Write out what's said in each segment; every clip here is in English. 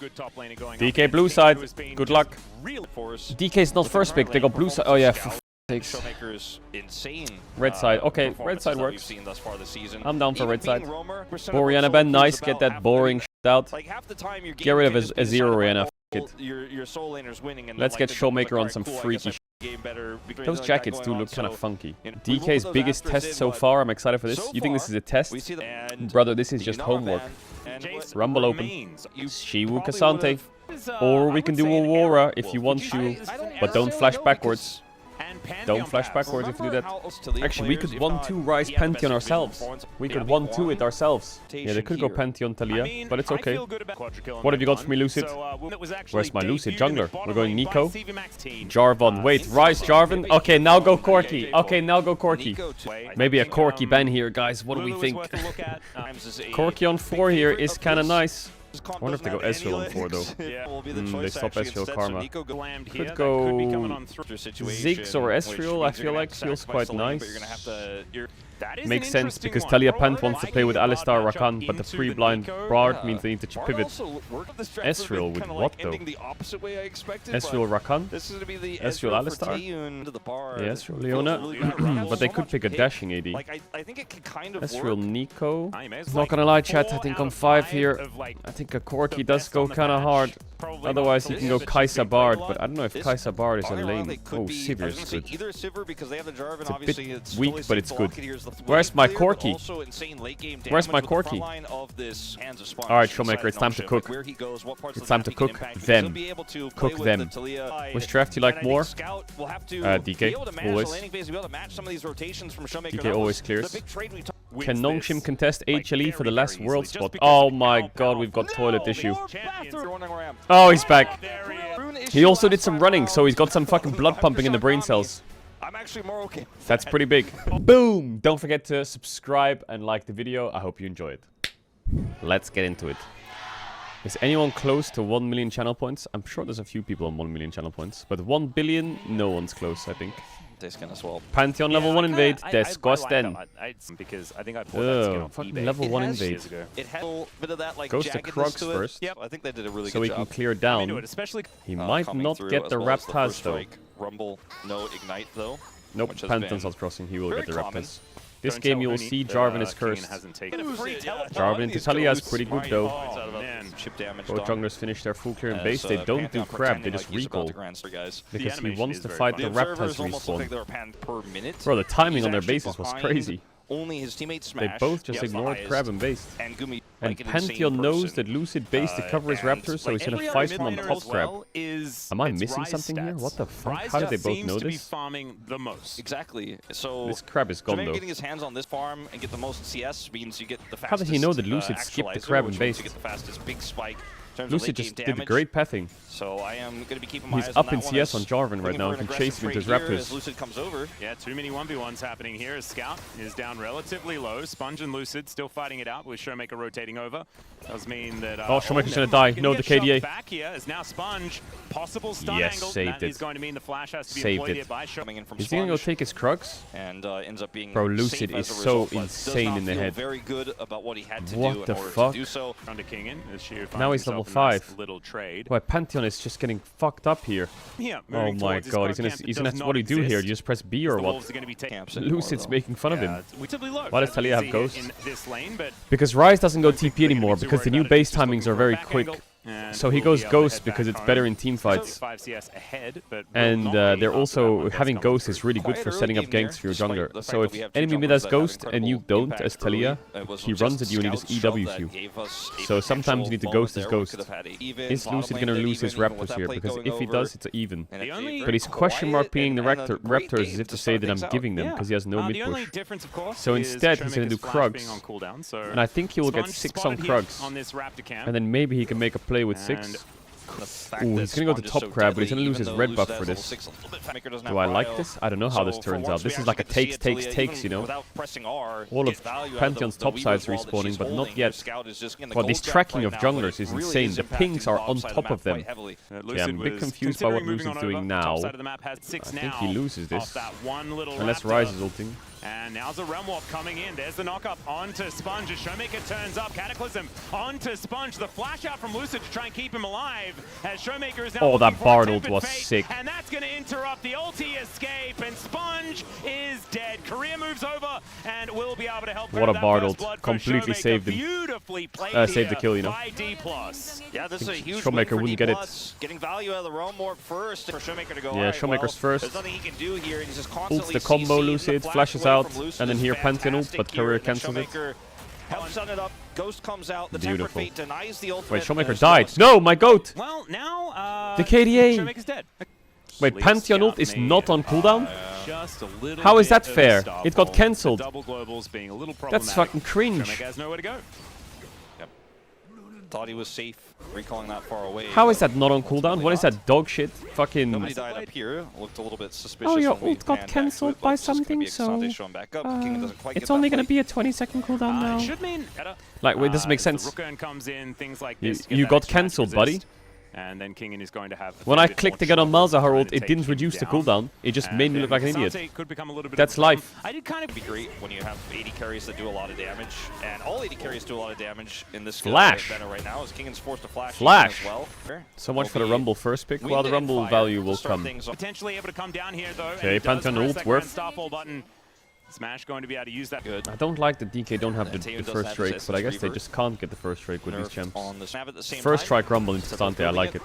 Good top laner going DK blue side. Good luck. DK is not first pick. They got blue side. Oh yeah. Showmaker's insane. Red side. Okay, red side works. I'm down for red side. Orianna Ben, nice. Get that boring shit out. Get rid of a zero Orianna. Let's get Showmaker on some freaky shit. Those jackets do look kind of funky. DK's biggest test so far. I'm excited for this. You think this is a test? Brother, this is just homework. Rumble open. Shiwu Kasante. Or we can do Aurora if you want Shiwu. But don't flash backwards. Don't flash backwards if you do that. Actually, we could 1-2 Rise Pantheon ourselves. We could 1-2 it ourselves. Yeah, they could go Pantheon Talia, but it's okay. What have you got for me, Lucid? Where's my Lucid jungler? We're going Nico. Jarvan. Wait, Rise Jarvan? Okay, now go Corki. Okay, now go Corki. Maybe a Corki ban here, guys. What do we think? Corki on 4 here is kind of nice. I wonder if they go Ezreal on 4 though. They stop Ezreal Karma. Could go Ziggs or Ezreal, I feel like feels quite nice. Makes sense because Talia Pant wants to play with Alistar Rakan, but the pre-blind Bard means they need to pivot. Ezreal with what though? Ezreal Rakan? Ezreal Alistar? Yeah, Ezreal Leona. But they could pick a dashing AD. Ezreal Nico. Not gonna lie, chat, I think on 5 here, I think a Corki does go kinda hard. Otherwise, you can go Kai'Sa Bard, but I don't know if Kai'Sa Bard is a lane. Oh, Sivir is good. It's a bit weak, but it's good. Where's my Corki? Where's my Corki? Alright, Showmaker, it's time to cook. It's time to cook them. Cook them. Which draft do you like more? DK, always. DK always clears. Can Nongshim contest HLE for the last world spot? Oh my god, we've got toilet issue. Oh, he's back. He also did some running, so he's got some fucking blood pumping in the brain cells. That's pretty big. Boom! Don't forget to subscribe and like the video. I hope you enjoy it. Let's get into it. Is anyone close to 1 million channel points? I'm sure there's a few people on 1 million channel points. But 1 billion, no one's close, I think. Pantheon level 1 invade. Disgusting. Because I think I pulled that skin fucking level 1 invade. Goes to Krugs first. So he can clear down. He might not get the Raptors though. Rumble, no ignite though. Nope, Pantheon's not crossing. He will get the Raptors. This game you will see Jarvan is cursed. Jarvan into Talia is pretty good though. Both junglers finish their full clear in base. They don't do crap, they just recall. Because he wants to fight the Raptors respawn. Bro, the timing on their bases was crazy. They both just ignored crab and base. And Pantheon knows that Lucid base to cover his Raptors, so he's gonna fight him on top crab. Am I missing something here? What the fuck? How did they both know this? Exactly. So this crab is gone though. Getting his hands on this farm and get the most CS means you get the fastest. How did he know that Lucid skipped the crab and base? Lucid just did great pathing. So I am going to be keeping my He's up in CS on Jarvan right now and can chase him into his Raptors. Lucid comes over. Yeah, too many 1v1s happening here as Scout is down relatively low. Sponge and Lucid still fighting it out with Showmaker rotating over. Does mean that oh, Showmaker's gonna die. No, the KDA. Back here is now Sponge. Possible stun yes, angle. saved That it. Is going to mean the flash has to be saved employed it. here by Showmaker. Is he gonna go take his Krugs? And ends up being bro, Lucid is so insane in the head. Very good about what he had to what do the in order fuck? to do so. Now he's level 5. Why Pantheon is just getting fucked up here. Yeah, oh my god, he's gonna what do you do here? Do you just press B or what? Lucid's making fun of him. Why does Talia have Ghost? Because Ryze doesn't go TP anymore because the new base timings are very quick. So he goes Ghost because it's better in team fights. And they're also, having Ghost is really good for setting up ganks for your jungler. So if enemy mid has Ghost and you don't as Talia, he runs at you and he just EWs you. So sometimes you need to Ghost as Ghost. Is Lucid gonna lose his Raptors here? Because if he does, it's even. But his question mark being the Raptors is if to say that I'm giving them because he has no mid push. So instead he's gonna do Krugs. And I think he will get 6 on Krugs. And then maybe he can make a play with 6. Ooh, he's gonna go to top crab, but he's gonna lose his red buff for this. Do I like this? I don't know how this turns out. This is like a takes, you know? All of Pantheon's top sides respawning, but not yet. Well, this tracking of junglers is insane. The pings are on top of them. Yeah, I'm a bit confused by what Lucid's doing now. I think he loses this. Unless Ryze is ulting. And now's the Realm Warp coming in. There's the knock-up onto Sponge as Showmaker turns up. Cataclysm onto Sponge. The flash out from Lucid to try and keep him alive. As Showmaker is now oh, that Bard ult was fate, sick. And that's going to interrupt the ulti escape. And Sponge is dead. Career moves over and will be able to help. What a Bard ult. Completely saved him. Beautifully saved the kill, you know. D+. Yeah, this is a huge Showmaker win for wouldn't D+. get it. Getting value out of the Realm Warp first for Showmaker to go. Yeah, Showmaker's first. There's nothing he can do here. He's just constantly Ults the combo Lucid, flashes out, and then here is Pantheon ult, fantastic but here, Career and then cancels it. Showmaker helps set it up. Ghost comes out. The Tempered Beautiful. Fate denies the ultimate. Wait, Showmaker died. No, my goat! Well, now The KDA! Showmaker's dead. Wait, Pantheon ult is not on cooldown? Just a little How is bit that of fair? a stop It got hold. cancelled. The double globals being a little That's problematic. fucking cringe. Showmaker has nowhere to go. Thought he was safe, recalling that far away. How is that not on cooldown? What is that dog shit? Fucking... Nobody died up here. Looked a little bit suspicious. Oh, your when we ult got panned back cancelled to it, by but it's just gonna something, be so... Exante showing back up. King doesn't quite it's get only that going to play. be a 20-second cooldown now. It should mean better. Like, wait, this makes The sense. Rook Urn comes in, things like You, this to get you that got extra cancelled, resist. buddy. And then Kingen is going to have When I clicked again on Malzahar ult, it didn't reduce the cooldown. It just made me look like an idiot. That's life. I did kind of be great when you have 80 carries that do a lot of damage, and all 80 carries do a lot of damage in this Flash. meta right now. As Kingen's forced to flash Flash. as well. So much for the Rumble first pick. Well, the Rumble value will come. Potentially able to come down here though. Okay, Pantheon ult worth. Starfall button. Smash going to be able to use that. Good. I don't like that DK don't have the first strike, but I guess they just can't get the first strike with these champs. First strike Rumble into Stante, I like it.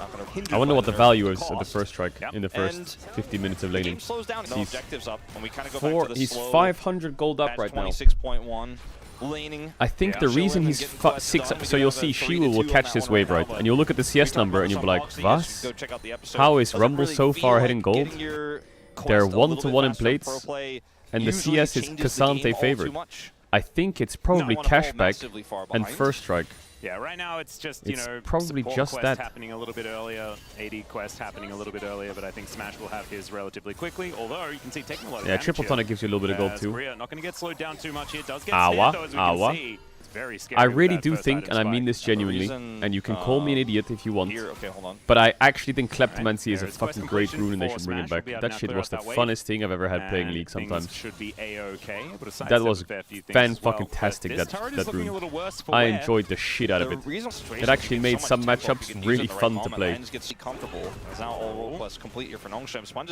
I wonder what the value is of the first strike in the first 50 minutes of laning. He's 500 gold up right now. 26.1. Laning. I think the reason he's 6... So you'll see Shiwu will catch this wave, right? And you'll look at the CS number and you'll be like, what? How is Rumble so far ahead in gold? They're 1-to-1 in plates. And the CS is Cassante favored. I think it's probably cashback and first strike. Yeah, right now it's just, you know, probably just that happening a little bit earlier, AD quest happening a little bit earlier, but I think Smash will have his relatively quickly, although you can see taking a lot of damage Triple Tonic gives you a little bit of gold too. Korea not going to get slowed down too much here. Does get snared, though, as we can see. Very scary. I really do think, and I mean this genuinely, and you can call me an idiot if you want, but I actually think Kleptomancy is a fucking great rune and they should bring it back. That shit was the funnest thing I've ever had playing League sometimes. That was fan-fucking-tastic, that rune. I enjoyed the shit out of it. It actually made some matchups really fun to play.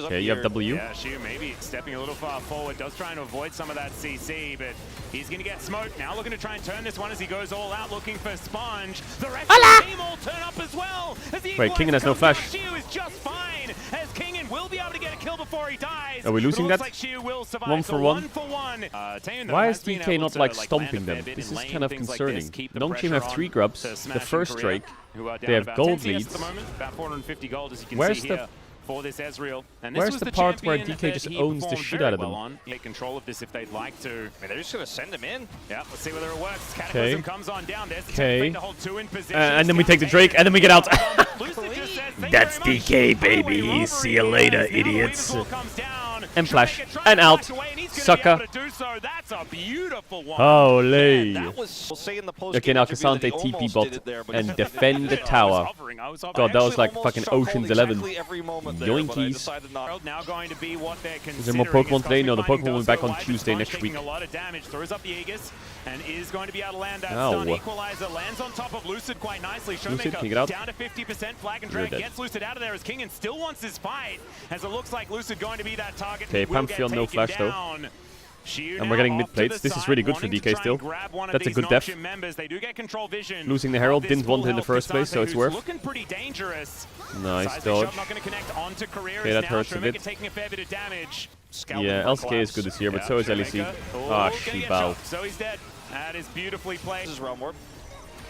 Okay, you have W. Yeah, Shu maybe stepping a little far forward, does try and avoid some of that CC, but he's going to get smoked. Now looking to try and turn this one as he goes all out looking for Sponge. The rest of the team all turn up as well. Wait, Kingen has no flash. Shu is just fine, as Kingen will be able to get a kill before he dies. Are we losing that? Like Shu will survive. 1 for 1? Why is DK not like stomping them? This is kind of concerning. Nongshim have 3 grubs, the first Drake, they have gold leads. Where's the... For this Ezreal. And where's the part where DK just owns the shit out of them? Take control of this if they'd like to. I mean, they're just going to send him in. Yeah, let's see whether it works. Cataclysm comes on down. There's the okay. to hold 2 in position. And then we take the Drake, and then we get out. That's DK, baby. See you later, idiots. And flash. And out. Sucker. Holy. Okay, now Cassante TP bot and defend the tower. God, that was like fucking Ocean's 11. Yoinkies. Is there more Pokemon today? No, the Pokemon will be back on Tuesday next week. A lot of damage, throws up the Aegis, and is going to be able to land that stun. Equalizer lands on top of Lucid quite nicely. Lucid, can you get out? Down to 50%. Flag and Drag gets Lucid out of there as Kingen still wants his fight, as it looks like Lucid going to be that target. Okay, Pantheon no flash though. And we're getting mid plates. This is really good for DK still. That's a good def. Losing the Herald, didn't want it in the first place, so it's worth. Nice dodge. Okay, that hurts a bit. Yeah, Lck is good this year, but so is LEC. Ah, Shibao. So he's dead. That is beautifully played. This is Realm Warp.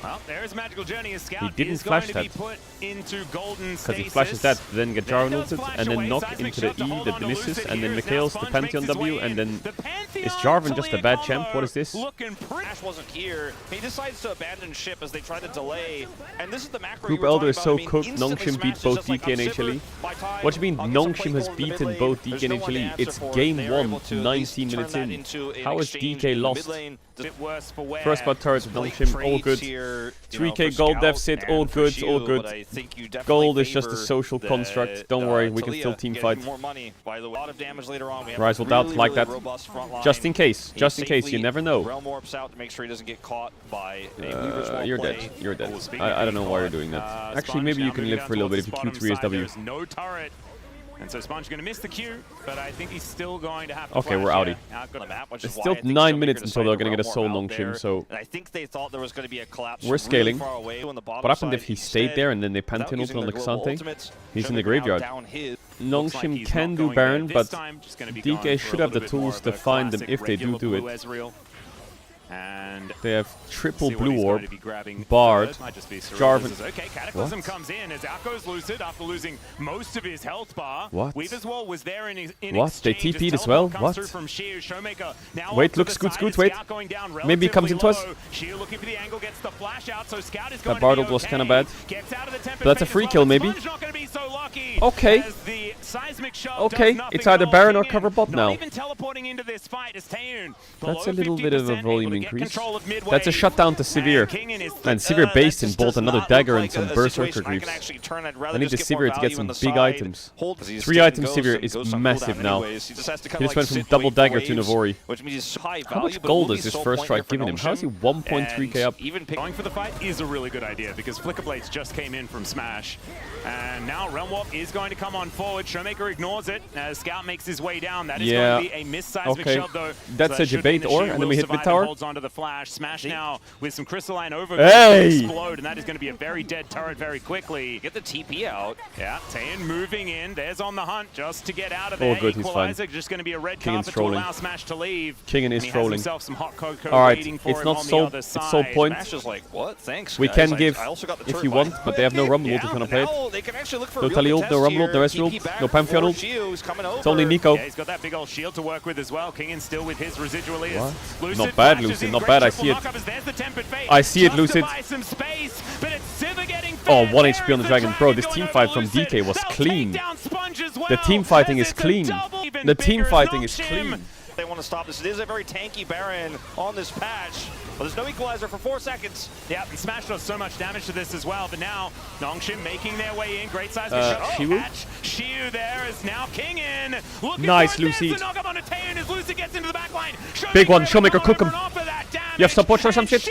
Well, there's Magical Journey. As Scout he didn't is flash going that. to be put into golden because he flashes that, then get Jarvan ulted, and then knock into the E that misses, and then Mikhail's the Pantheon W, and then... Is Jarvan just a bad champ? What is this? Ash wasn't here. He decides to abandon ship as they try to delay. And this is the macro Group Elder is so cooked. Nongshim beat both DK and HLE. What do you mean Nongshim has beaten both DK and HLE? It's game 1, 19 minutes in. How is DK lost? bit worse for wear. First blood turret with Lck, all good. 3k gold deficit, all good, all good. Gold is just a social construct. Don't worry, we can still team fight. Rise will doubt like that. Just in case, you never know. You're dead, you're dead. I don't know why you're doing that. Actually, maybe you can live for a little bit if you Q3 SW. No turret. And so Sponge going to miss the Q, but I think he's still going to have to okay, we're outie. It's still 9 minutes until they're going to get a soul Nongshim, so I think they thought there was going to be a collapse. We're scaling. What happened if he stayed there and then they Pantheon ult on Lexante? He's in the graveyard. Nongshim can do Baron, but DK should have the tools to find them if they do it. And they have triple blue orb, Bard, Jarvan. Okay, Cataclysm comes in as out goes Lucid after losing most of his health bar. What? Weaver's Wall was there in what? They TP'd as well? What? Wait, look, Scoot, wait. Maybe he comes into us. That Bard ult was kind of bad. But that's a free kill, maybe. Okay. Okay, it's either Baron or cover bot now. That's a little bit of a volume increase. That's a shutdown to Severe. And Severe based in bolt another dagger and some Berserker Greaves. I need the Severe to get some big items. 3 items Severe is massive now. He just went from double dagger to Navori. How much gold is this first strike giving him? How is he 1.3k up? Going for the fight is a really good idea because Flicker Blades just came in from Smash. And now Realm Warp is going to come on forward. Showmaker ignores it as Scout makes his way down. That is going to be a missed seismic shove though. That's a debate or, and then we hit mid tower. Holds onto the flash. Smash now with some crystalline over explode, and that is going to be a very dead turret very quickly. Get the TP out. Yeah, Tayan moving in. There's on the hunt just to get out of there. Oh, good, he's fine. Just going to be a red carpet to allow Smash to leave. Kingen is trolling. Some hot cocoa all right, waiting for it's him not on soul. the other side. It's soul point. Smash is like, what? Thanks, we guys. can give if you want, but they have no Rumble ult if you want to play it. They can actually look for no Tally ult, no Rumble ult, no Rescue ult, no Pantheon ult. It's only Nico. Yeah, he's got that big old shield to work with as well. Kingen still with his residual ears. Not bad, Lucid. Not bad. I see it. I see it, Lucid. Oh, 1 HP on the Dragon. Bro, this team fight from DK was clean. The team fighting is clean. The team fighting is clean. They want to stop this. It is a very tanky Baron on this patch. But there's no equalizer for 4 seconds. Yeah, and Smash does so much damage to this as well. But now, Nongshim making their way in. Great size Shiu there is now Kingen. Nice, Lucy. Big one. Showmaker, cook him. You have support or some shit?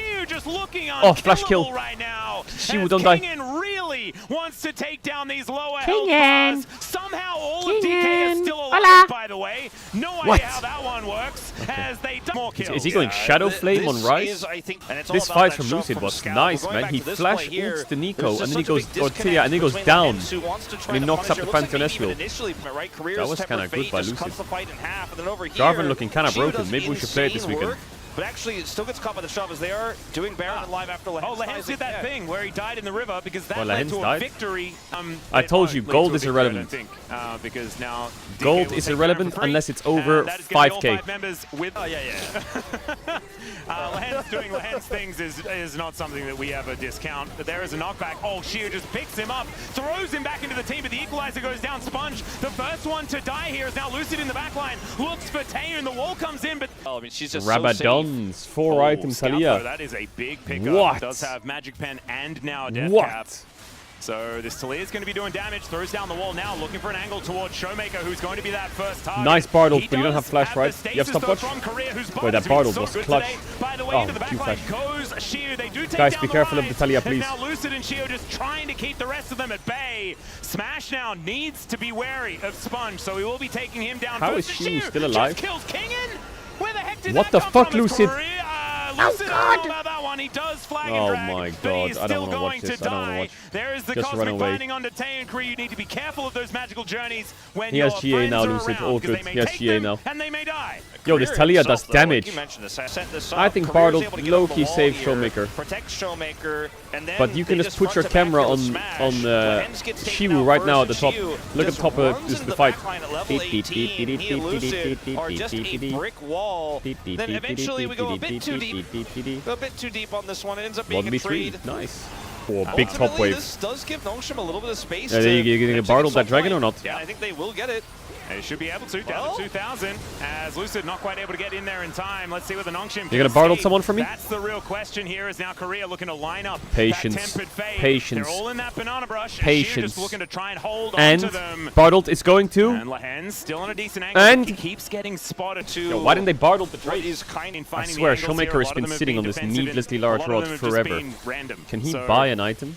Oh, flash kill. Right now. Shiu, don't die. Kingen really wants to take down these lower health bars. Somehow all of DK is still alive, by the way. No idea how that one works. As they more kills. Is he going Shadow Flame on Rise? This fight from Lucid was nice, man. He flash ults the Nico, and then he goes, and then he goes down, and he knocks up the Pantheon Ezreal. That was kind of good by Lucid. Jarvan looking kind of broken. Maybe we should play it this weekend. But actually, it still gets caught by the shove as they are doing Baron alive after Lehens. Oh, Lehens did that thing where he died in the river because that led to a victory. I told you, gold is irrelevant. Because now gold is irrelevant unless it's over 5k. Lehens doing Lehens things is not something that we ever discount. But there is a knockback. Oh, Shiu just picks him up, throws him back into the team, but the equalizer goes down. Sponge, the first one to die here, is now Lucid in the backline. Looks for Tayan, the wall comes in, but I mean, she's just Rabadon. 4 items, Talia. That is a big pickup. What? Does have Magic Pen and now a Death Cap. So this Talia is going to be doing damage. Throws down the wall now, looking for an angle towards Showmaker, who's going to be that first target. Nice Bard ult, but you don't have flash, right? You have stopwatch? Wait, that Bard ult was clutch. Oh, Q flash. Guys, be careful of the Talia, please. Now Lucid and Shiu just trying to keep the rest of them at bay. Smash now needs to be wary of Sponge, so we will be taking him down. How is Shiu still alive? Kills Kingen? Where the heck did what the fuck, Lucid? Oh god! That one. He does flag and drag, my god, I don't want to watch this. I don't want to watch. There is the just cosmic run away. binding on the Tayan Kree. You need to be careful of those magical journeys when he has GA now, Lucid. All good. He has GA now. And they may die. Yo, this Talia does damage. I think Bard low-key saves Showmaker. But you can just put your camera on Shiu right now at the top. Look at the top of the fight. Or just a brick wall. Then eventually we go a bit too deep. A bit too deep on this one. It ends up being a trade. Nice. Oh, big top wave. This does give Nongshim a little bit of space. Are you going to bartle that dragon or not? Yeah, I think they will get it. They should be able to, down to 2,000, as Lucid not quite able to get in there in time. Let's see what the Nongshim. You're going to bartle someone for me? That's the real question here, is now Korea looking to line up Patience. that tempered fade. Patience. They're all in that banana brush. Patience. Just looking to try and hold and on to them. Bartled is going to. And Lahen's still on a decent angle. And he keeps getting spotted too. Yo, why didn't they bartle the trade? I I swear, Showmaker has been sitting on this needlessly large rod forever. Can he buy an item?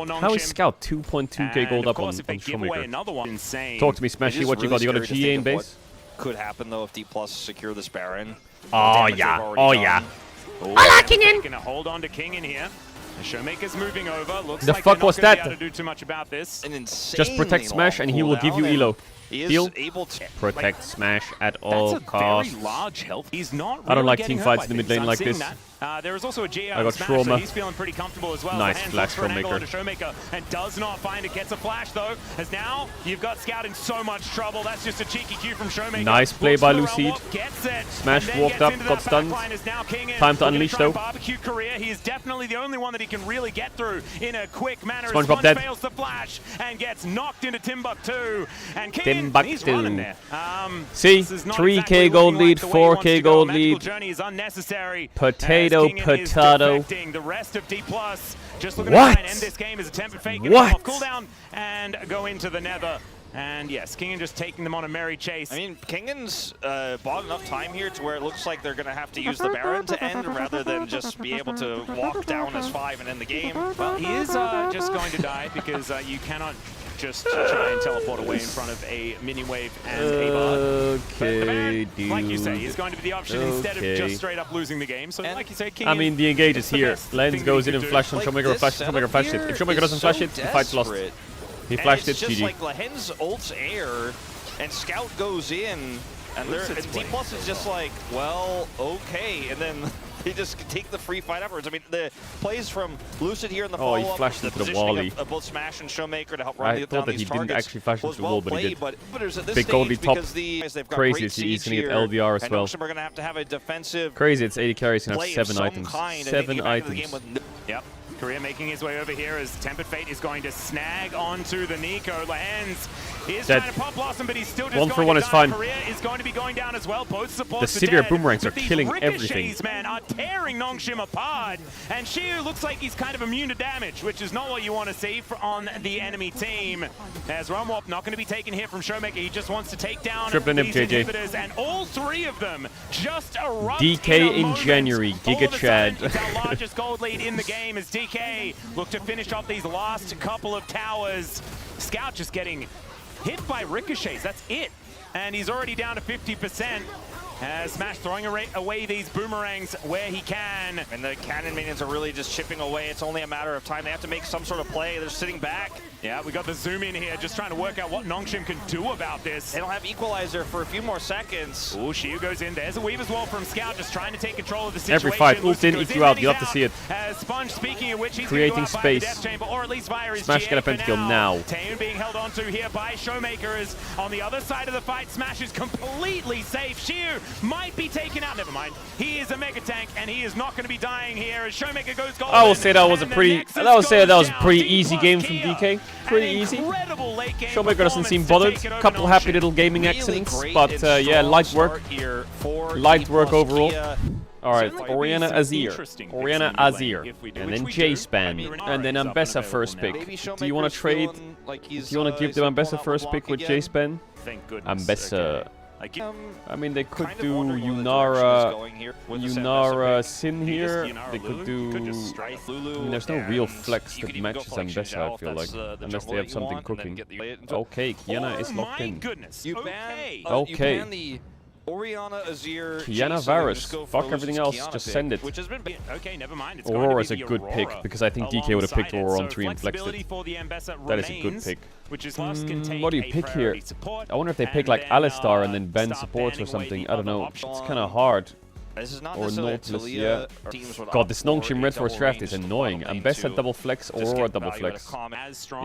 How is Scout 2.2k gold up on Showmaker? Talk to me, Smashy. What you got? You got a GA in base? Could happen though if D+ secure this Baron. Oh yeah, oh yeah. I like Kingin. Gonna hold on to Kingin here. The Showmaker's moving over. Looks the like fuck was that? To do too much about this. Just protect Smash and he will give you elo. He is Heal. able to Protect Smash at all costs. That's a very large health. He's not really I don't like team fights in the mid lane like this. There is also a GA I got Smash, trauma. so he's feeling pretty comfortable as well. Nice flash Showmaker and does not find it. Gets a flash though, as now you've got Scout in so much trouble. That's just a cheeky cue from Showmaker. Nice play by Lucid. Gets it. Smash walked up, got stunned. Time to unleash though. Barbecue Korea. He is definitely the only one that he can really get through in a quick manner. SpongeBob dead. Fails the flash and gets knocked into Timbuktu. And King, he's running there. See, 3k gold lead, 4k gold lead. Potato, potato. The rest of D+, just looking to try and end this game as a tempered fake. What? Off cooldown and go into the nether. And yes, Kingin just taking them on a merry chase. I mean, Kingin's bought enough time here to where it looks like they're going to have to use the Baron to end rather than just be able to walk down as 5 and end the game. Well, he is just going to die because you cannot just try and teleport away in front of a mini wave and a bar. Okay, dude. Like you say, he's going to be the option instead of just straight up losing the game. So, like you say, King. I mean, the engage is here. Lens goes in and flashes on Showmaker, Showmaker flashed it. If Showmaker doesn't flash it, the fight's lost. He flashed it, GG. It's just like Lahen's ult's air, and Scout goes in, and D+ is just like, well, okay, and then they just take the free fight afterwards. I mean, the plays from Lucid here in the follow-up, he flashed into the positioning of both Smash and Showmaker to help run down these targets. I thought that he didn't actually flash into the wall, but he did. But big goldie top. Crazy, he's going to get LDR as well. We're going to have a defensive. Crazy, it's 80 carries, he's going to have 7 items. 7 items. Yep. Korea making his way over here as Tempered Fate is going to snag onto the Nico. Lahen's is trying to pop Blossom, but he's still just 1 for 1 is fine. Korea is going to be going down as well. Both supports the severe boomerangs are killing everything. Man, are tearing Nongshim apart. And Shiu looks like he's kind of immune to damage, which is not what you want to see on the enemy team. As Rumwop not going to be taken here from Showmaker. He just wants to take down these inhibitors, and all 3 of them just erupt DK in January, Giga Chad. It's our largest gold lead in the game as DK look to finish off these last couple of towers. Scout just getting hit by ricochets, that's it. And he's already down to 50%. Smash throwing away these boomerangs where he can. And the cannon minions are really just chipping away. It's only a matter of time. They have to make some sort of play. They're sitting back. Yeah, we got the zoom in here, just trying to work out what Nongshim can do about this. They don't have equalizer for a few more seconds. Oh, Shiu goes in. There's a Weaver's Wall from Scout, just trying to take control of the situation. Every fight, ult in, EQ out. You have to see it. Sponge, speaking of which, he's creating space. Death Chamber, or at least via his Smash get a pentakill now. Taeun being held onto here by Showmaker is on the other side of the fight. Smash is completely safe. Shiu might be taken out. Never mind. He is a mega tank, and he is not going to be dying here as Showmaker goes golden. I will say that was a pretty. Easy game from DK. Pretty easy. Showmaker doesn't seem bothered. Couple happy little gaming accidents, but yeah, light work. Light work overall. Alright, Orianna Azir, and then J-Span, and then Ambessa first pick. Do you want to trade? Do you want to give them Ambessa first pick with J-Span? Ambessa. I mean, they could do Yunara Sin here. They could do. I mean, there's no real flex that matches Ambessa, I feel like, unless they have something cooking. Okay, Kiana is locked in. Okay. Orianna, Azir, Kiana Varus. Fuck everything else, just send it. Okay, never mind. Aurora is a good pick, because I think DK would have picked Aurora on 3 and flexed it. That is a good pick. What do you pick here? I wonder if they pick like Alistar and then Ben supports or something. I don't know. It's kind of hard. Or Nautilus, yeah. God, this Nongshim Red Force draft is annoying. Ambessa double flex, Aurora double flex.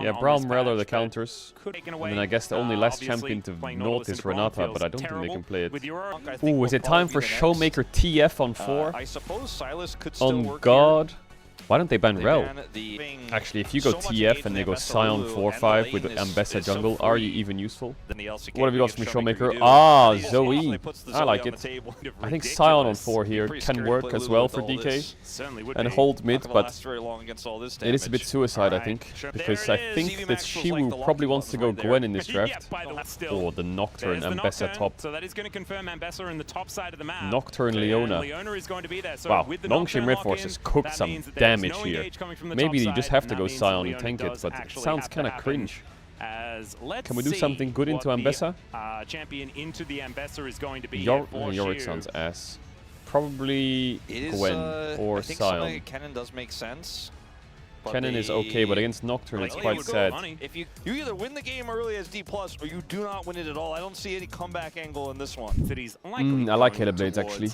Yeah, Brown Morel are the counters. And then I guess the only last champion to Naught is Renata, but I don't think they can play it. Ooh, is it time for Showmaker TF on 4? I suppose Silas could on God. Why don't they ban Rel? Actually, if you go TF and they go Scion 4-5 with Ambessa jungle, are you even useful? What have you got from Showmaker? Ah, Zoe. I like it. I think Scion on 4 here can work as well for DK and hold mid, but it is a bit suicide, I think, because I think that Shiwu probably wants to go Gwen in this draft. Or the Nocturne Ambessa top. So that is going to confirm Ambessa in the top side of the map. Nocturne Leona. Leona is going to be there. So wow, with the Longshim Red Force has cooked some damage here. Maybe you just have to go Scion and tank it, but it sounds kind of cringe. Can we do something good into Ambessa? Champion into the Ambessa is going to be Yorick sounds ass. Probably Gwen or Scion. I think Kennen does make sense. Kennen is okay, but against Nocturne it's quite sad. If you either win the game early as D+, or you do not win it at all. I don't see any comeback angle in this one. I like Halo Blades actually.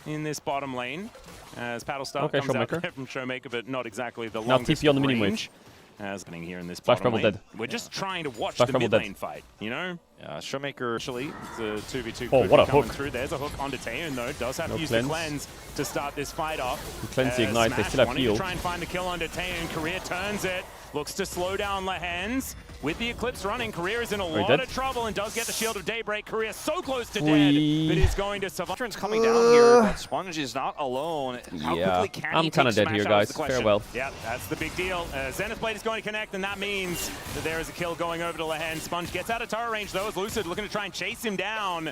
In this bottom lane, as Paddlestar comes out from Showmaker, but not exactly the longest TP on the mini range. As happening here in this Flash bottom lane. dead. We're just trying to watch the mid lane fight, you know? Yeah, Showmaker actually, the 2v2 oh, what a hook. through. There's a hook onto Taeyeon though. Does have to use the cleanse to start this fight off. Cleanse the ignite, they still have heal. To try and find the kill onto Taeyeon. Career turns it, looks to slow down Lehens. With the Eclipse running, Career is in a lot of trouble and does get the Shield of Daybreak. Career so close to dead, but he's going to survive. Nocturne's coming down here, but Sponge is not alone. How quickly can I'm kind of dead here, guys. Farewell. Yeah, that's the big deal. Zenith Blade is going to connect, and that means that there is a kill going over to Lehen. Sponge gets out of turret range, though, as Lucid looking to try and chase him down.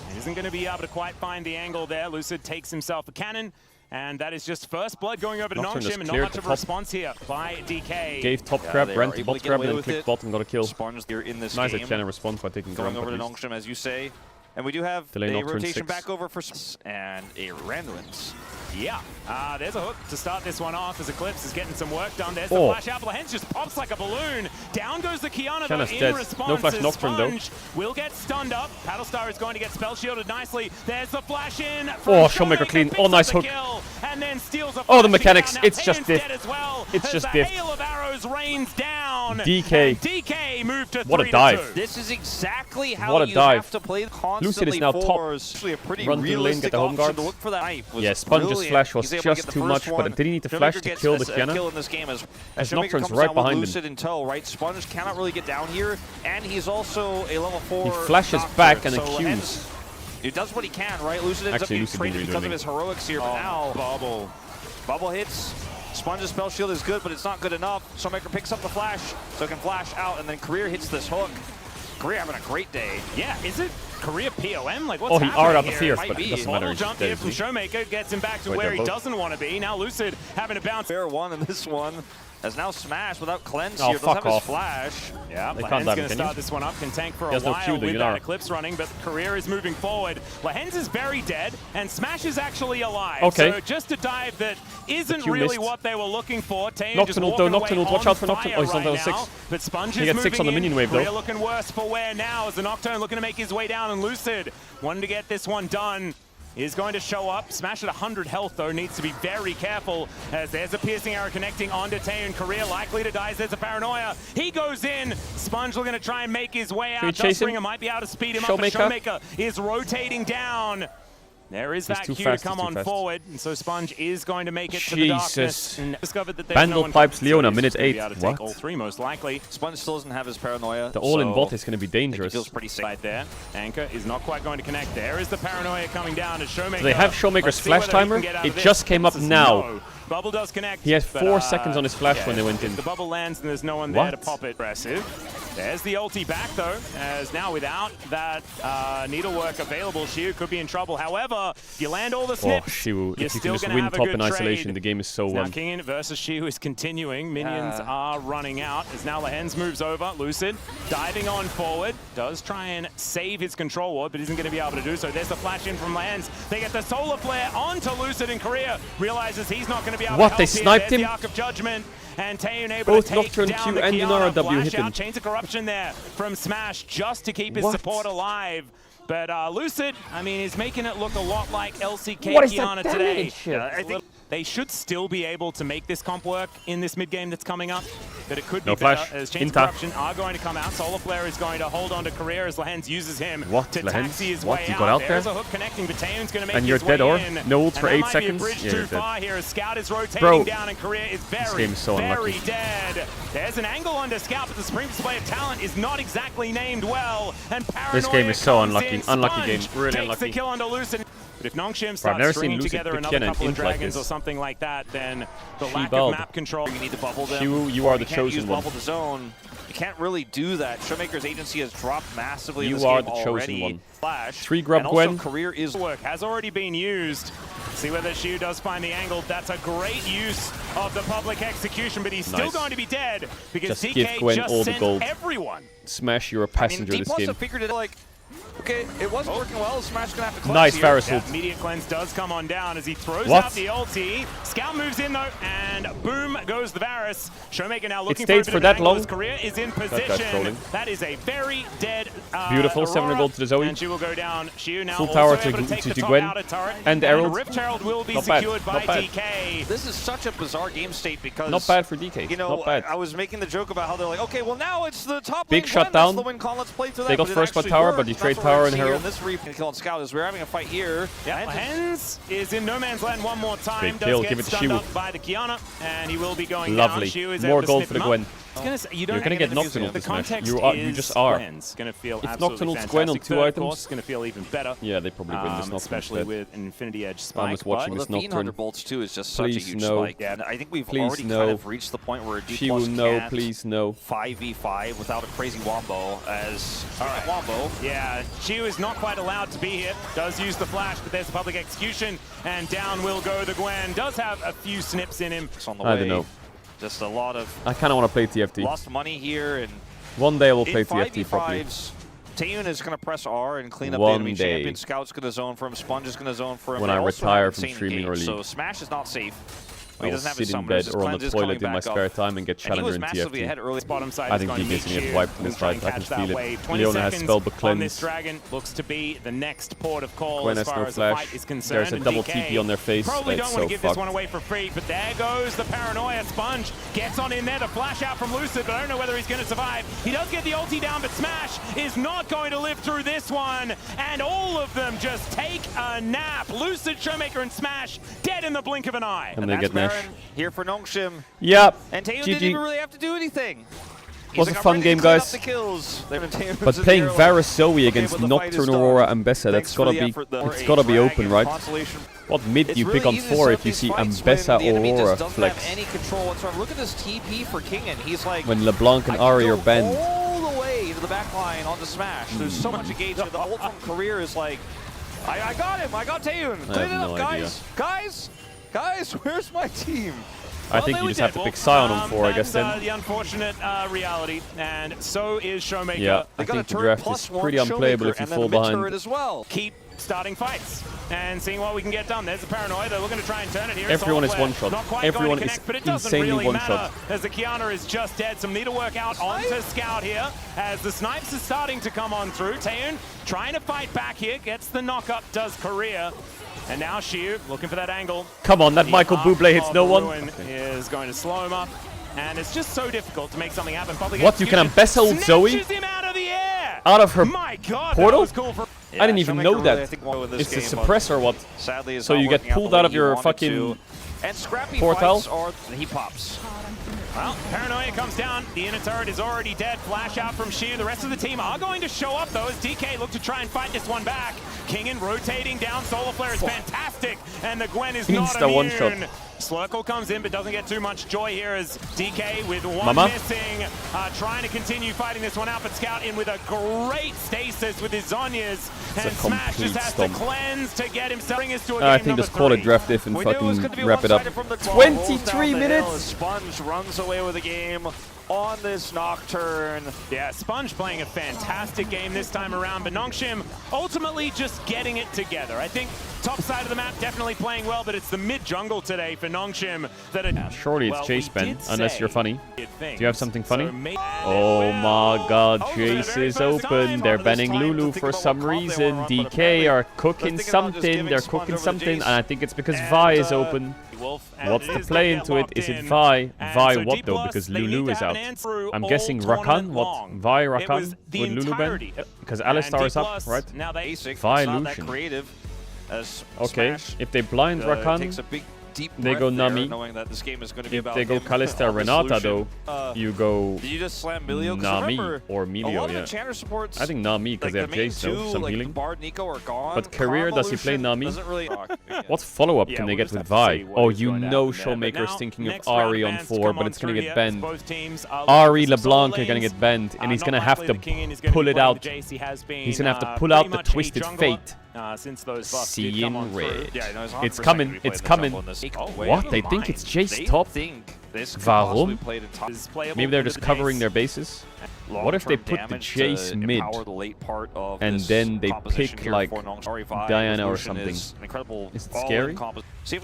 He isn't going to be able to quite find the angle there. Lucid takes himself a cannon. And that is just first blood going over to Nongshim, and not much of a response here by DK. Gave top grab, ran to bot grab, and then clicked bot and got a kill. Sponge here in this nice game. that Cannon responds by taking going over to Nongshim, as you say. And we do have a rotation 6. back over for and a Randuin's. Yeah, there's a hook to start this one off as Eclipse is getting some work done. There's the flash out. Lehens just pops like a balloon. Down goes the Kiana though in response. No flash Nocturne though. Will get stunned up. Paddlestar is going to get spell shielded nicely. There's the flash in. Showmaker clean. Oh, nice hook. And then steals a the mechanics. It's just diff. It's just diff. Hail of arrows rains down. DK. DK moved to 3-2. What a dive. This is exactly how you have to play constantly. Lucid is now top. Run to the lane, get the home guard. Yeah, Sponge's flash was just too much, but did he need to flash to kill the Kiana? As Nocturne's right behind him. In tow, right? Sponge cannot really get down here, and he's also a level 4. He flashes back and then Qs. He does what he can, right? Lucid ends up getting traded because of his heroics here, but now Bubble hits. Sponge's spell shield is good, but it's not good enough. Showmaker picks up the flash, so it can flash out, and then Career hits this hook. Career having a great day. Yeah, is it Career POM? Like, what's happening he R'd out the here? fierce, but it doesn't matter. Jump here from Showmaker gets him back to where he doesn't want to be. Now Lucid having to bounce. Fair one in this one. Has now smashed without cleanse here. Doesn't have his flash. Yeah, Lehen's going to start this one up. Can tank for a while with that Eclipse running, but Career is moving forward. Lehens is very dead, and Smash is actually alive. Okay. So just a dive that isn't really missed. what they were looking for. Nocturne, watch out for Nocturne. Oh, he's on level 6. But Sponge he is gets 6 on the minion wave, Career though. looking worse for wear now as the Nocturne looking to make his way down, and Lucid wanting to get this one done. Is going to show up. Smash at 100 health, though, needs to be very careful as there's a piercing arrow connecting onto Taeyeon. Career likely to die. There's a paranoia. He goes in. Sponge looking to try and make his way out. Dustspringer might be able to speed him up, but Showmaker is rotating down. There is that cue to come on forward, and so Sponge is going to make it to the darkness. And discovered that there's no one pipes Leona, minute 8. What? All 3 most likely. Sponge still doesn't have his paranoia. The all-in bot is going to be dangerous. He feels pretty safe right there. Anchor is not quite going to connect. There is the paranoia coming down as Showmaker. Do they have Showmaker's flash timer? It just came up now. No. Bubble does connect. He has 4 seconds on his flash when they went in. If the bubble lands and there's no one there to pop it. Impressive. There's the ulti back, though, as now without that needlework available, Shiu could be in trouble. However, if you land all the snips, Shiu, if you can just win top in isolation, the game is so won. Now King versus Shiu is continuing. Minions are running out as now Lehens moves over. Lucid diving on forward. Does try and save his control ward, but isn't going to be able to do so. There's the flash in from Lehens. They get the solar flare onto Lucid, and Career realizes he's not going to be able to help. They sniped him? The Arc of Judgment. And Taeyeon able to take Nocturne down Q the and Inara W hit him. out. Chains of Corruption there from Smash just to keep his support alive. But Lucid, I mean, is making it look a lot like LCK Kiana today. I think they should still be able to make this comp work in this mid game that's coming up. But it could be no better flash. as Chains of Corruption are going to come out. Solar Flare is going to hold on to Career as Lehens uses him to taxi his way You out. got out There's there? a hook connecting, but Taeyeon's going to make and you're his dead, way or in. no ult for 8 might seconds. Be a bridge too far here as Scout is rotating Bro, down and Career is this very, game is so very unlucky. dead. There's an angle under Scout, but the Supreme Display of Talent is not exactly named well. And Paranoia this game is so comes unlucky. in. Unlucky game. Sponge Really takes unlucky. the kill under Lucid. But if Nongshim I've starts never stringing seen Lucid together pick another an couple of int like dragons this. or something like that, then the She lack balled. of map control. You need to bubble them. You are the can't chosen use one. bubble the zone. You can't really do that. Showmaker's agency has dropped massively in this You are game the chosen already. one. Flash. 3 grub and also Gwen. Career is Work has already been used. See whether Shiu does find the angle. That's a great use of the public execution, but he's still going to be dead because Just give DK Gwen just all the sent gold. everyone. Smash, you're a passenger this game. have figured it like, okay, it wasn't working well. Smash gonna have to cleanse Nice here. Varus ult. Immediate cleanse does come on down as he throws What? out the ulti. Scout moves in though, and boom goes the Varus. Showmaker now looking stays for a bit for of that an angle. long? His career is in guy's position. trolling. That is a very dead Beautiful, Aurora. 700 gold to the Zoe. And she will go down. Shiu now Full also tower able to take the top Gwen. outer turret. And Herald. Rift Herald will be Not bad, secured by not bad. DK. This is such a bizarre game state because Not bad for DK. You know, Not bad. I was making the joke about how they're like, okay, well now it's the top Big lane shutdown. Gwen, that's the win con, let's play through They that, got but it first by actually tower, worked. but you That's trade what we're tower and seeing here Herald. in this replay kill on Scout is we're having a fight here. Yeah, Hens is in no man's land one more time. Big Does kill, get give it to stunned Shiu. up by the Kiana, and he will be going Lovely. down. Shiu is More able to gold snip for the him Gwen. up. I was gonna say, you don't You're gonna get the Nocturnal the this match. context You just are. Gwen's gonna feel If absolutely Nocturnal's fantastic. Gwen on 2 Third, items, of course, gonna feel even better. Yeah, they probably win this Nocturne especially instead. with an Infinity Edge I spike. was watching Well, this the Fiend Nocturne. 100 bolts too is just such a Please huge no. spike. Yeah, and I think we've Please already no. kind of reached the point where D+ She will no, can't please no. 5v5 without a crazy wombo as wombo. Yeah, Shiu is not quite allowed to be here. Does use the flash, but there's the public execution, and down will go the Gwen. Does have a few snips in him. It's on the I way. don't know. Just a lot of I kind of want to play TFT. lost money here, and One day I will in play TFT properly. 5v5s, Taeyeon is going to press R and clean up One the enemy day. champion. Scout's going to zone for him. Sponge is going to zone for him. When They I also retire have from insane streaming engage, or so league. Smash is not safe. I He will doesn't have sit his in summoners. bed His or on cleanse the is coming toilet in my back spare up. time and get And he challenger was in massively ahead TFT. early. Bottom side I is think going to DK's meet gonna get Shiu. wiped in We'll this try fight. and I can catch that feel it. wave. 20 Leona has seconds spellbook on this cleanse. dragon. Looks to be the next port of call Gwen as has far no as the flash. fight is concerned. There's a and double DK TP on their face. Probably That's don't want so to give this fucked. one away for free, but there goes the Paranoia. Sponge gets on in there. The flash out from Lucid, but I don't know whether he's going to survive. He does get the ulti down, but Smash is not going to live through this one. And all of them just take a nap. Lucid, Showmaker, and Smash dead in the blink of an eye. And they get Nash. Baron here for Nongshim. Yep. And Taeyeon didn't even GG. really have to do anything. Was a fun game, guys. But playing Varus Zoe against Nocturne, Aurora, and Bessa, that's gotta be, it's gotta be open, right? What mid do you pick on 4 if you see Ambessa Aurora flex? Any control whatsoever. Look at this TP for King, and he's like, When LeBlanc and Ari are banned. all the way to the back line onto Smash. There's so much engagement. The ult from Career is like, I got him. I got Taeyeon. Clean it up, no guys. Guys, where's my team? I think you just have to pick Sion on 4, I guess, That's then. the unfortunate reality, and so is Showmaker. Yeah, I think the draft is pretty unplayable if you fall behind. As well. Keep starting fights and seeing what we can get done. There's the Paranoia. They're looking to try and turn it here. Everyone is Solar one shot. Flare, not quite Everyone going to is connect, but it doesn't insanely really one matter shot. as the Kiana is just dead. Some need to work out onto Scout here as the snipes are starting to come on through. Taeyeon trying to fight back here, gets the knock up, does Career. And now Shiu looking for that angle. Come on, that Michael Bublé hits no one. Ruin is going to slow him up. And it's just so difficult to make something happen. Public What, you can Ambessa ult Zoe? snatches him out of the air. Out of her My God, portal? that was cool for I didn't even know that. It's It's a suppressor or what? Sadly, So you get pulled out of your fucking and scrappy portal? fights are, he pops. Well, Paranoia comes down. The inner turret is already dead. Flash out from Shiu. The rest of the team are going to show up, though, as DK look to try and fight this one back. Kingen rotating down. Solar Flare is fantastic, and the Gwen is not Insta immune. one-shot. Slurkle comes in, but doesn't get too much joy here as DK with one Mama. missing, trying to continue fighting this one out, but Scout in with a great stasis with his Zonyas, and Smash just has to cleanse to get himself. Bring us to a game I think number just call it 3. draft diff and We knew it was fucking going to be wrap it up. one-sided from the 12. 23 Down the hill as minutes! Sponge runs away with the game on this Nocturne. Yeah, Sponge playing a fantastic game this time around, but Nongshim ultimately just getting it together. I think top side of the map definitely playing well, but it's the mid jungle today for Nongshim that are... Surely it's Jace Ben, unless you're funny. Do you have something funny? Oh my god, Jace is open. They're banning Lulu for some reason. DK are cooking something. They're cooking something, and I think it's because Vi is open. What's the play into it? Is it Vi? Vi what though? Because Lulu is out. I'm guessing Rakan. What? Vi Rakan with Lulu Ben? Because Alistar is up, right? Vi Lucian. Okay, if they blind Rakan, they go Nami. If they go Kalista Renata though, you go Nami or Melio, yeah. I think Nami because they have Jace though, some healing. But career, does he play Nami? What follow-up can they get with Vi? Oh, you know Showmaker's thinking of Ahri on 4, but it's gonna get banned. Ahri, LeBlanc are gonna get banned, and he's gonna have to pull it out. He's gonna have to pull out the Twisted Fate. See in red. It's coming, it's coming. What? They think it's Jace top? Warum? Maybe they're just covering their bases? What if they put the Jace mid and then they pick like Diana or something? Is it scary?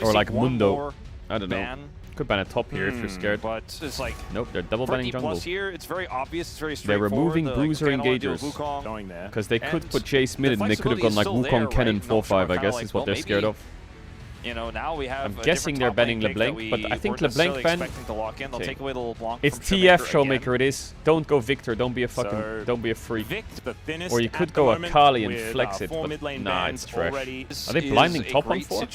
Or like Mundo? I don't know. Could ban a top here if you're scared. But it's like nope, they're double banning jungle. Here, it's very obvious, it's very straightforward. They're removing bruiser engagers because they could put Jace mid and they could have gone like Wukong Kennen 4-5. I guess is what they're scared of. You know, now we have I'm guessing they're banning LeBlanc, but I think LeBlanc ban. Okay. It's TF Showmaker. It is. Don't go Victor. Don't be a fucking. Don't be a freak. Or you could go Akali and flex it, but nah, it's trash. Are they blinding top on 4? Ooh,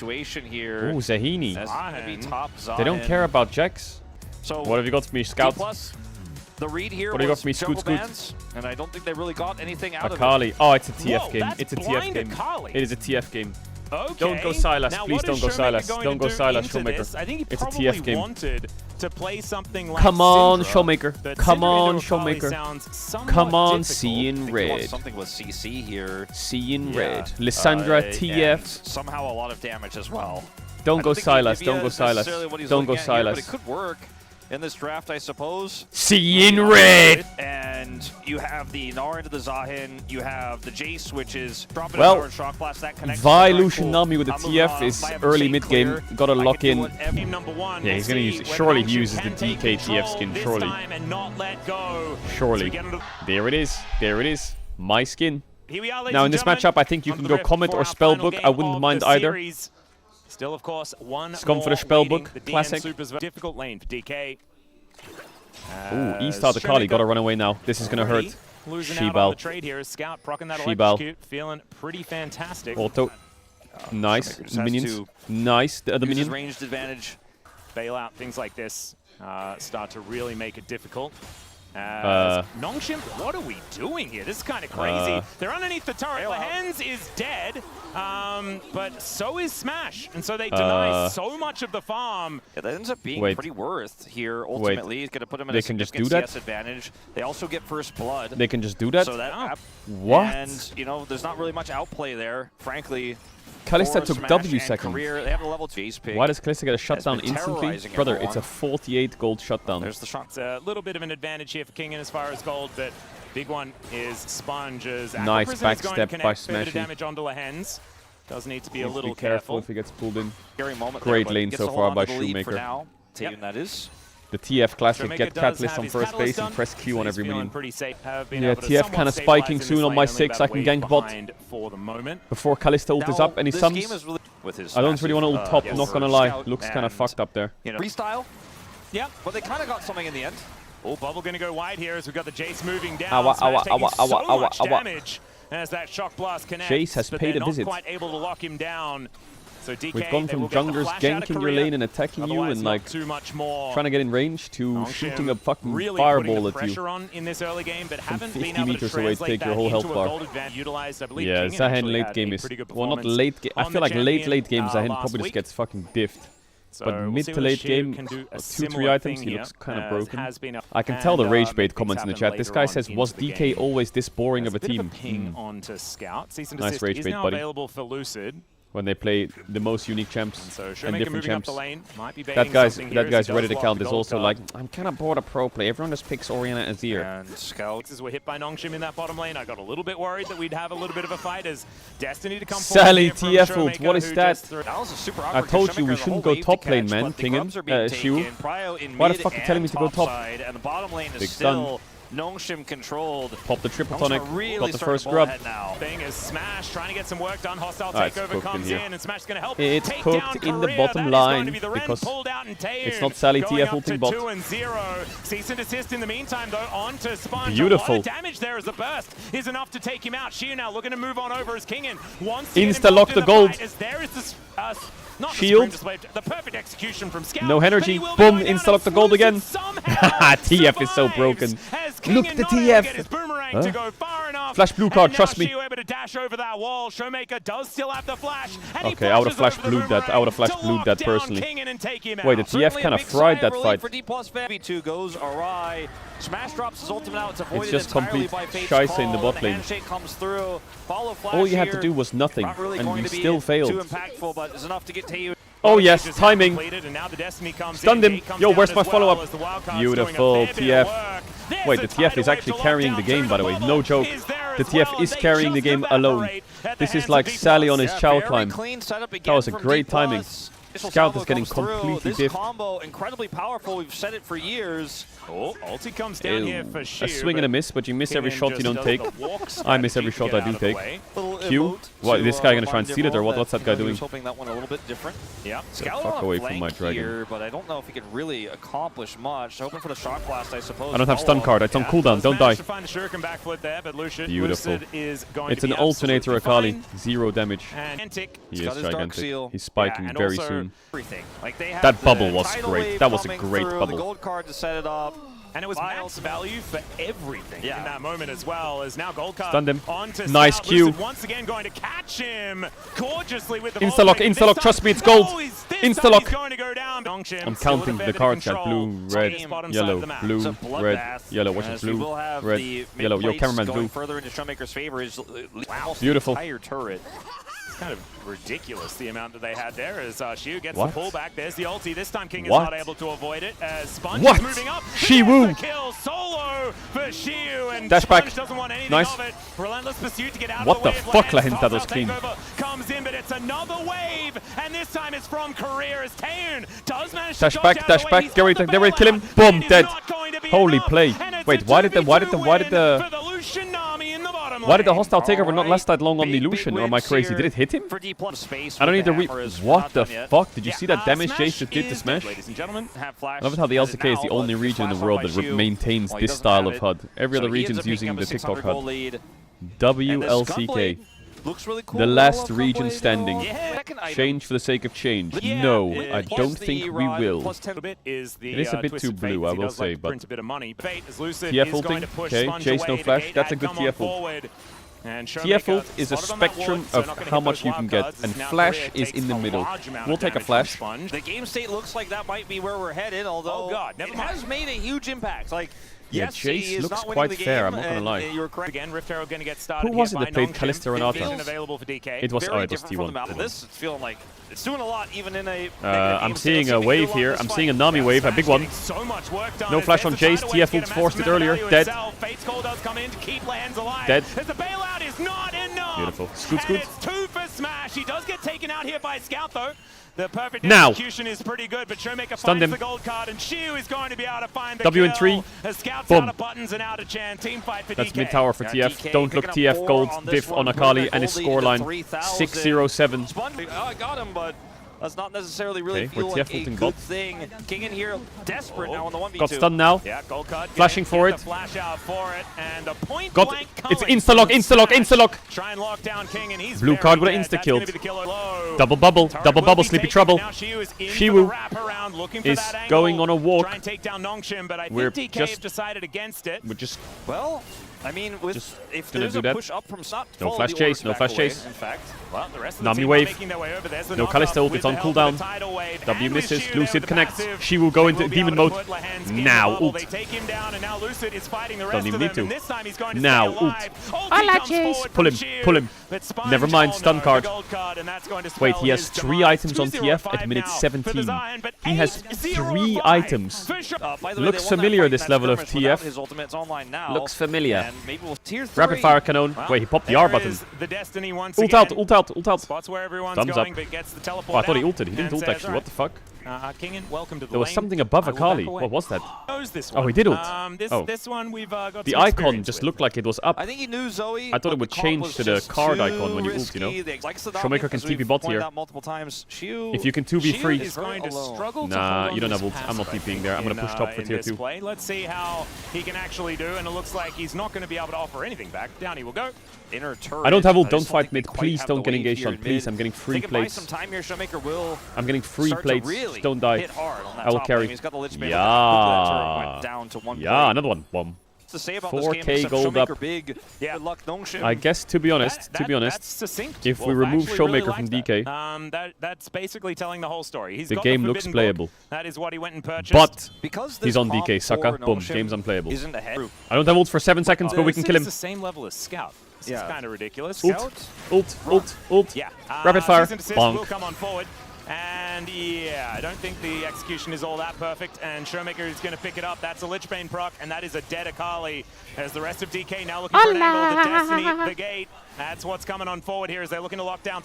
Zahini. They don't care about Jax. So what have you got for me, Scout? The read here what do you got for me, Scoot? And I don't think they really got anything out Akali. Oh, it's a TF game. It's a TF game. It is a TF game. Okay. Don't go Silas, now, please don't go Silas. Don't go Silas, Showmaker. I think it's a TF game. Wanted to play something like come on, Showmaker. Come on, Showmaker. Come on, C in red. Something with CC here. C in red. Lissandra, TF. Somehow a lot of damage as well. Don't go Silas. Don't go Silas. Don't go Silas. But it could work in this draft, I suppose. C in red. And you have the Gnar into the Zahin. You have the Jace, which is dropping a shock blast that connects. Vi Lucian Nami with the TF is early mid game. Gotta lock in. Yeah, he's gonna use. Surely he uses the DK TF skin. Surely. Surely. There it is. There it is. My skin. Now in this matchup, I think you can go Comet or Spellbook. I wouldn't mind either. Still, of course, Scum for the Spellbook. Classic. Difficult lane for DK. Ooh, E-Star the Kali. Gotta run away now. This is gonna hurt. Shebal. Shebal. Feeling pretty fantastic. Auto. Nice. Minions. Nice. The other minion. Ranged advantage. Bail out. Things like this start to really make it difficult. Nongshim, what are we doing here? This is kind of crazy. They're underneath the turret. Lehens is dead, but so is Smash. And so they deny so much of the farm. Yeah, that ends up being pretty worth here. Ultimately, he's going to put them in a significant CS advantage. They also get first blood. They can just do that? So that what? And, you know, there's not really much outplay there, frankly. Kalista took W second. They have a level 2 pick. Why does Kalista get a shutdown instantly? Brother, it's a 48 gold shutdown. There's the shot. It's a little bit of an advantage here for Kingen as far as gold, but big one is Sponge's. Nice backstep by Smashy. Damage onto Lehens. Does need to be a little careful if he gets pulled in. Great lane so far by Showmaker. That is. The TF classic, get Catalyst on first base and press Q on every minion. Yeah, TF kind of spiking soon on my 6. I can gank bot before Kalista ult is up. Any sums? I don't really want to ult top, not gonna lie. Looks kind of fucked up there. Freestyle? Yeah, but they kind of got something in the end. Oh, Bubble gonna go wide here as we've got the Jace moving down. So much damage as that shock blast connects. Jace has paid a visit. Quite able to lock him down. So DK, we've gone from junglers ganking your lane and attacking you and like trying to get in range to shooting a fucking fireball at you in this early game, but from 50 meters away to take your whole health bar. Yeah, Zahin late game is, well, not late game. I feel like late game Zahin probably just gets fucking diffed. But mid to late game, 2-3 items, he looks kind of broken. I can tell the rage bait comments in the chat. This guy says, was DK always this boring of a team? Nice rage bait, buddy. when they play the most unique champs and different champs. That guy's ready to count is also like, I'm kind of bored of pro play. Everyone just picks Orianna Azir. And Scouts were hit by Nongshim in that bottom lane. I got a little bit worried that we'd have a little bit of a fight as Destiny to come forward. Sally TF ult, what is that? I told you we Showmaker shouldn't go top lane, man. Kingen, Shiu. Why the fuck are you telling me to go top? And the bottom lane is Big still Nongshim controlled. Pop the triple tonic, got the first grub. Thing is Smash trying to get some work done. Hostile takeover comes in, and Smash is going to help. It's take cooked down in the Korea. bottom That line is going to be the because pulled out and it's not Sally TF ulting bot. 2-0. Cease and desist in the meantime, though, on to Sponge. Beautiful. A lot of damage there as the burst is enough to take him out. Shiu now looking to move on over as Kingen wants to Insta-lock the gold. As there is this, not Shield. the perfect execution from Scout. No energy. Boom, insta-lock the gold again. TF is so broken. Look at the TF. To go far enough. Flash blue card, trust me. Able to dash over that wall. Showmaker does still have the flash. Okay, I would have flash blued that. I would have flash blued that personally. Wait, the TF kind of fried that fight. V2 goes awry. Smash drops his ultimate out. It's just complete scheisse in the bot lane. All you had to do was nothing, and you still failed. Too impactful, but it's enough to get to you. Oh yes, timing. Stunned him. Yo, where's my follow-up? Beautiful, TF. Wait, the TF is actually carrying the game, by the way. No joke. The TF is carrying the game alone. This is like Sally on his Chow climb. That was a great timing. Scout is getting completely diffed. This combo, incredibly powerful. We've said it for years. Oh, ulti comes down here for Shiu. A swing and a miss, but you miss every shot you don't take. I miss every shot I do take. Q? What, this guy gonna try and steal it or what? What's that guy doing? Hoping that one a little bit different. Yeah. Get fuck away from my dragon. Here, but I don't know if he could really accomplish much. Hoping for the shock blast, I suppose. I don't have stun card. It's on cooldown. Don't die. Beautiful. It's an alternator Akali. 0 damage. He is gigantic. He's spiking very soon. That bubble was great. That was a great bubble. The gold card to set it up. And it was max value for everything in that moment as well. As now gold card stunned him. Nice Q. Once again going to catch him gorgeously with the insta-lock, insta-lock. Trust me, it's gold. Insta-lock. I'm counting the cards at blue, red, yellow, blue, red, yellow. Watch it, blue, red, yellow. Yo, cameraman, blue. Further into Showmaker's favor is beautiful. Turret. Kind of ridiculous the amount that they had there as Shiu gets the pullback. There's the ulti. This time King is not able to avoid it as Sponge is moving up. Shiwu Kill solo for Shiu and dash back. Doesn't want anything nice. of it. Relentless pursuit to get out what of the wave. What the fuck, Lahenta, that was clean. Comes in, but it's another wave, and this time it's from Career as Taeun does manage dash to back, dash back. Get ready to kill him. Boom, dead. Holy play. Wait, why did the hostile takeover not last that long on the Lucian? Or am I crazy? Did it hit him? I don't need to what the fuck? Did you see that damage Jace just did to Smash? I love it how the LCK is the only region in the world that maintains this style of HUD. Every other region is using the TikTok HUD. WLCK. The last region standing. Change for the sake of change. No, I don't think we will. It is a bit too blue, I will say, but TF ulting, okay, Chase no flash, that's a good TF ult. TF ult is a spectrum of how much you can get, and flash is in the middle. We'll take a flash. The game state looks like that might be where we're headed, although it has made a huge impact. Like, yeah, Chase looks quite fair, I'm not gonna lie. Who was it that played Kalista Renata? It was T1. This is feeling like it's doing a lot even in a... I'm seeing a wave here. I'm seeing a Nami wave, a big one. No flash on Jace. TF ult forced it earlier. Dead. Dead. Beautiful. Scoot, scoot. It's 2 for Smash. He does get taken out here by Scout, though. The perfect now. Execution is pretty good, but Showmaker Stunned finds him. the gold card, and Shiu is going to be able to find the W kill. in 3. Scout's boom. out of buttons and out of Chan. Team fight for That's DK. mid tower for TF. Don't look TF gold diff on Akali and his scoreline 607. I got him, but that's not necessarily really feel like a good thing. King in here, desperate now on the 1v2. Got stunned now. Yeah, gold card. Flashing for it. Flash out for it, and a point got blank it's insta-lock, insta-lock, insta-lock. Try and lock down King, and he's blue card with an insta-kill. Double bubble, sleepy trouble. Shiwu is going on a walk. Try and take down Nongshim, but I We're think DK just decided against it. We're just I mean, with, if gonna there's do a that. push up from Snot, No flash chase, no flash chase. In fact, well, the rest of Nami wave. No Callisto ult, it's on cooldown. W misses, Lucid connects. She will go into demon mode. Now ult. Don't even need to. Now ult. Pull him, pull him. Never mind, stun card. Wait, he has 3 items on TF at minute 17. He has 3 items. Looks familiar, this level of TF. Looks familiar. Rapid fire cannon. Wait, he popped the R button. Ult out, ult out, ult out. Thumbs up. Oh, I thought he ulted. He didn't ult actually. What the fuck? There was something above Akali. What was that? Oh, he did ult. Oh. The icon just looked like it was up. I think he knew Zoe. I thought it would change to the card icon when you ult, you know? Showmaker can TP bot here. If you can 2v3. Nah, you don't have ult. I'm not TPing there. I'm gonna push top for tier 2. Let's see how he can actually do, and it looks like he's not going to be able to offer anything back. Down he will go. I don't have ult. Don't fight mid. Please don't get engaged on. Please, I'm getting free plates. I'm getting free plates. Just don't die. I will carry. Yeah. Yeah, another one. Bomb. 4K gold up. I guess, to be honest, if we remove Showmaker from DK, that's basically telling the whole story. The game looks playable. That is what he went and purchased. But he's on DK, sucker. Boom, game's unplayable. I don't have ult for 7 seconds, but we can kill him. This is the same level as Scout. This is kind of ridiculous. Ult. Yeah. Rapid fire. Bonk. Will come on forward. And yeah, I don't think the execution is all that perfect, and Showmaker is going to pick it up. That's a Lichbane proc, and that is a dead Akali, as the rest of DK now looking for an angle. The Destiny, the gate. That's what's coming on forward here as they're looking to lock down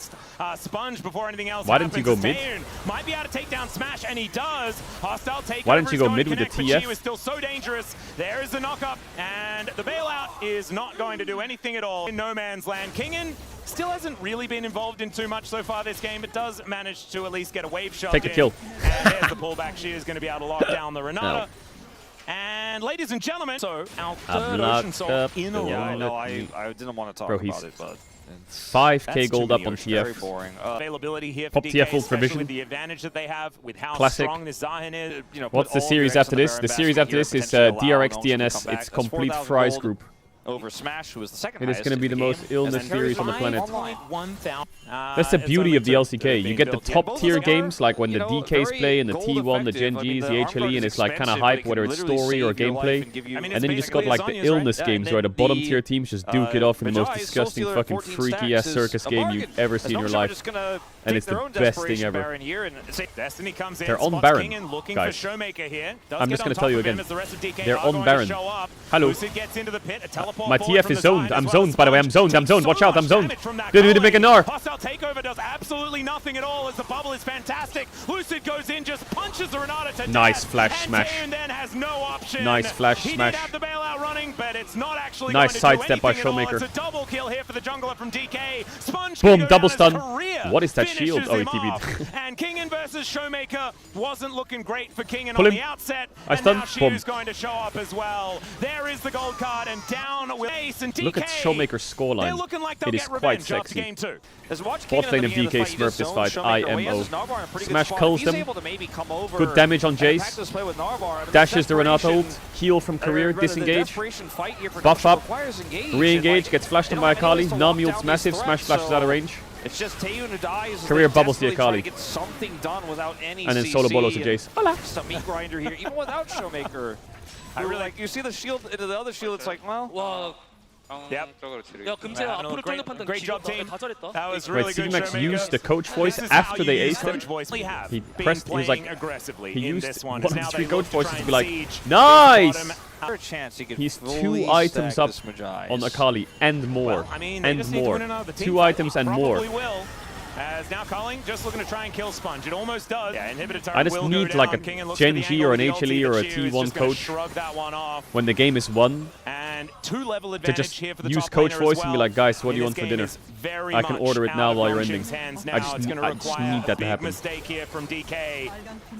Sponge before anything else Why didn't he go mid? Might be able to take down Smash, and he does. Hostile takeover. Why didn't he go mid with the TF? She was still so dangerous. There is the knock-up, and the bailout is not going to do anything at all in no man's land. Kingen still hasn't really been involved in too much so far this game, but does manage to at least get a wave shot. Take a kill. And there's the pullback. She is going to be able to lock down the Renata. And ladies and gentlemen, so our third Ocean Soul in a row. Yeah, I know. I didn't want to talk about it, but 5K gold up on TF. Availability here for Pop DK, TF ult for vision. with the advantage that they have with how Classic. strong this Zahin is. You know, What's the series after this? The series after this is DRX DNS. It's complete Fries group. Over Smash, who was the second It is going to be the most illness series on the planet. That's That's the beauty of the LCK. You get the top tier games, like when the DKs play and the T1, the Gen Gs, the HLE, and it's like kind of hype, whether it's story or gameplay. And then you just got like the illness games where the bottom tier teams just duke it off in the most disgusting, fucking freaky ass circus game you've ever seen in your life. And it's the best thing ever. They're on Baron, guys. I'm just going to tell you again. They're on Baron. Hello. My TF is zoned. I'm zoned, by the way. I'm zoned. Watch out. I'm zoned. Did make a Gnar. Hostile takeover does absolutely nothing at all as the bubble is fantastic. Lucid goes in, just punches the Renata to nice death. flash smash. Then has no option. Nice flash he smash. Did have the bailout running, but it's not actually nice going to sidestep by Showmaker. It's a double kill here for the jungler from DK. Sponge boom, double stun. What is that shield? Oh, he TP'd. And Kingen versus Showmaker wasn't looking great for Kingen Pull on him. the outset. I and stunned. now Shiu's going to show up as well. There is the gold card, and down with Ace and DK. Look at Showmaker's scoreline. It is quite sexy. Game 2. Bot lane of DK smurfed this fight. IMO. Smash culls them. Good damage on Jace. Dashes the Renata ult. Heal from career. Disengage. Buff up. Re-engage. Gets flashed on by Akali. Nami ult's massive. Smash flashes out of range. It's just Taeyu who dies. Career bubbles the Akali. Get something done without any and then solo bolos to Jace. Hola. Some meat grinder here, even without Showmaker. I really like. You see the shield into the other shield. It's like, well. Yep. Great job, team. That was really good. Max used the coach voice after they aced him. He pressed. He was like, he used one of the 3 coach voices to be like, nice. He's 2 items up on Akali and more. And more. 2 items and more. As now Calling just looking to try and kill Sponge. It almost does. Yeah, inhibitor I just need like a Gen G or an HLE or a T1 coach when the game is won and 2-level to advantage just here for the use top coach laner voice as well. and be like, guys, what do you want for dinner? I can order it now while you're ending. I just need that to happen. Mistake here from DK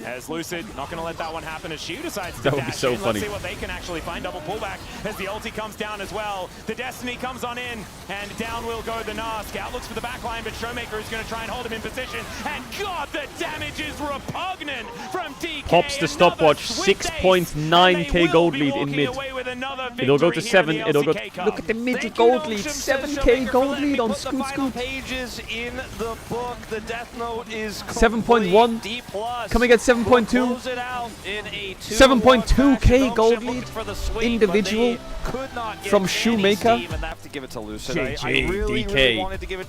as Lucid not going to let that one happen as Shiu decides to that would be so funny. Let's see what they can actually find. Double pullback as the ulti comes down as well. The Destiny comes on in and down will go the Gnar. Scout looks for the back line, but Showmaker is going to try and hold him in position. And God, the damage is repugnant from DK. pops the stopwatch. 6.9k gold lead in mid. It'll go to 7. It'll go. Look at the mid gold lead. 7k gold lead on Scoot. 7.1. Coming at 7.2. 7.2k gold lead. Individual from Showmaker. GG, DK.